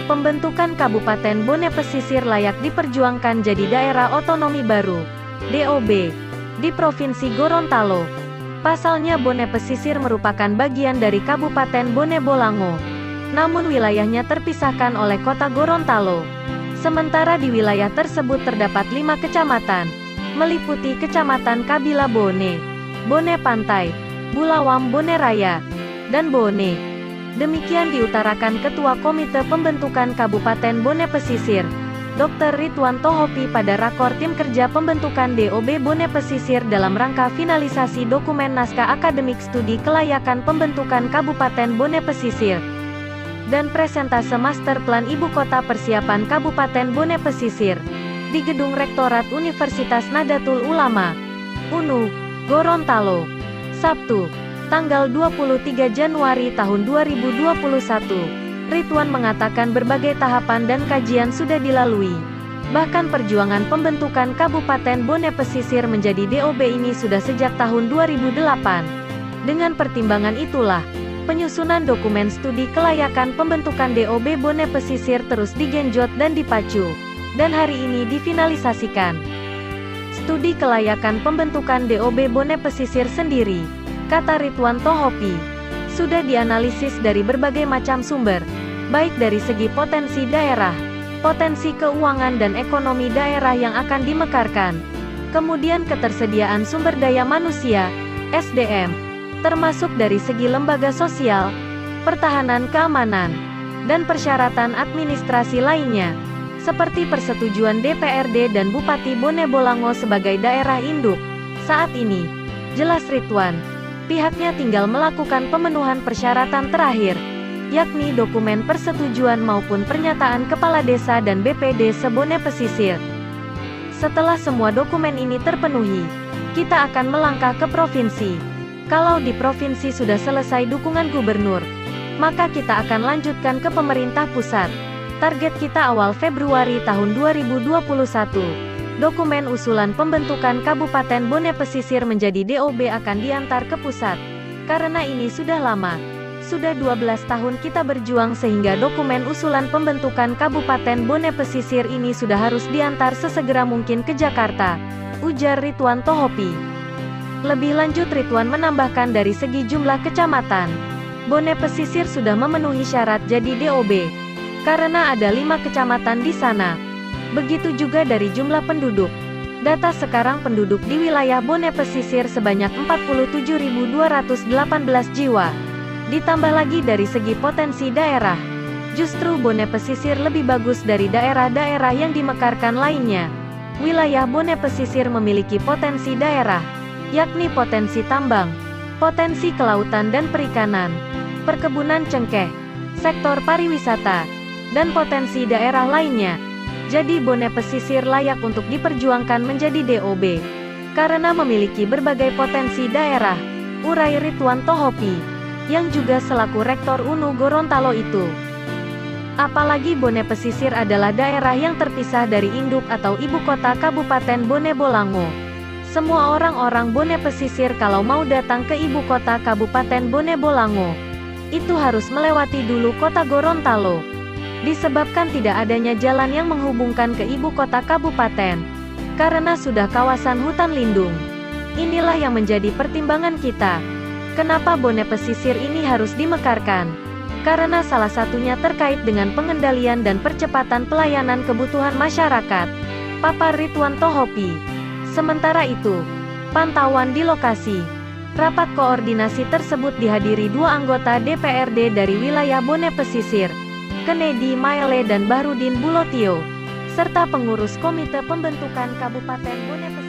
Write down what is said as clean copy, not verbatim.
Pembentukan Kabupaten Bone Pesisir layak diperjuangkan jadi daerah otonomi baru, DOB, di Provinsi Gorontalo. Pasalnya Bone Pesisir merupakan bagian dari Kabupaten Bone Bolango, namun wilayahnya terpisahkan oleh kota Gorontalo. Sementara di wilayah tersebut terdapat 5 kecamatan, meliputi Kecamatan Kabila Bone, Bone Pantai, Bulawam Bone Raya, dan Bone. Demikian diutarakan Ketua Komite Pembentukan Kabupaten Bone Pesisir, Dr. Ridwan Tohopi pada rakor tim kerja pembentukan DOB Bone Pesisir dalam rangka finalisasi dokumen naskah akademik studi kelayakan pembentukan Kabupaten Bone Pesisir dan presentase master plan ibu kota persiapan Kabupaten Bone Pesisir di Gedung Rektorat Universitas Nahdlatul Ulama, UNU, Gorontalo, Sabtu, tanggal 23 Januari tahun 2021, Ridwan mengatakan berbagai tahapan dan kajian sudah dilalui. Bahkan perjuangan pembentukan Kabupaten Bone Pesisir menjadi DOB ini sudah sejak tahun 2008. Dengan pertimbangan itulah, penyusunan dokumen studi kelayakan pembentukan DOB Bone Pesisir terus digenjot dan dipacu, dan hari ini difinalisasikan. Studi kelayakan pembentukan DOB Bone Pesisir sendiri, kata Ridwan Tohopi, sudah dianalisis dari berbagai macam sumber, baik dari segi potensi daerah, potensi keuangan dan ekonomi daerah yang akan dimekarkan, kemudian ketersediaan sumber daya manusia, SDM, termasuk dari segi lembaga sosial, pertahanan keamanan, dan persyaratan administrasi lainnya, seperti persetujuan DPRD dan Bupati Bone Bolango sebagai daerah induk. Saat ini, jelas Ridwan, pihaknya tinggal melakukan pemenuhan persyaratan terakhir, yakni dokumen persetujuan maupun pernyataan Kepala Desa dan BPD se-Bone Pesisir. Setelah semua dokumen ini terpenuhi, kita akan melangkah ke provinsi. Kalau di provinsi sudah selesai dukungan gubernur, maka kita akan lanjutkan ke pemerintah pusat. Target kita awal Februari tahun 2021. Dokumen usulan pembentukan Kabupaten Bone Pesisir menjadi DOB akan diantar ke pusat. Karena ini sudah lama. Sudah 12 tahun kita berjuang sehingga dokumen usulan pembentukan Kabupaten Bone Pesisir ini sudah harus diantar sesegera mungkin ke Jakarta, ujar Ridwan Tohopi. Lebih lanjut Ridwan menambahkan dari segi jumlah kecamatan, Bone Pesisir sudah memenuhi syarat jadi DOB. Karena ada 5 kecamatan di sana. Begitu juga dari jumlah penduduk. Data sekarang penduduk di wilayah Bone Pesisir sebanyak 47.218 jiwa. Ditambah lagi dari segi potensi daerah, justru Bone Pesisir lebih bagus dari daerah-daerah yang dimekarkan lainnya. Wilayah Bone Pesisir memiliki potensi daerah, yakni potensi tambang, potensi kelautan dan perikanan, perkebunan cengkeh, sektor pariwisata, dan potensi daerah lainnya. Jadi Bone Pesisir layak untuk diperjuangkan menjadi DOB, karena memiliki berbagai potensi daerah, urai Ridwan Tohopi, yang juga selaku Rektor UNU Gorontalo itu. Apalagi Bone Pesisir adalah daerah yang terpisah dari induk atau ibu kota Kabupaten Bone Bolango. Semua orang-orang Bone Pesisir kalau mau datang ke ibu kota Kabupaten Bone Bolango, itu harus melewati dulu kota Gorontalo. Disebabkan tidak adanya jalan yang menghubungkan ke ibu kota kabupaten, karena sudah kawasan hutan lindung. Inilah yang menjadi pertimbangan kita. Kenapa Bone Pesisir ini harus dimekarkan? Karena salah satunya terkait dengan pengendalian dan percepatan pelayanan kebutuhan masyarakat, papar Ridwan Tohopi. Sementara itu, pantauan di lokasi, rapat koordinasi tersebut dihadiri 2 anggota DPRD dari wilayah Bone Pesisir, Kennedy Maele dan Bahrudin Bulotio, serta pengurus Komite Pembentukan Kabupaten Bone Pesisir.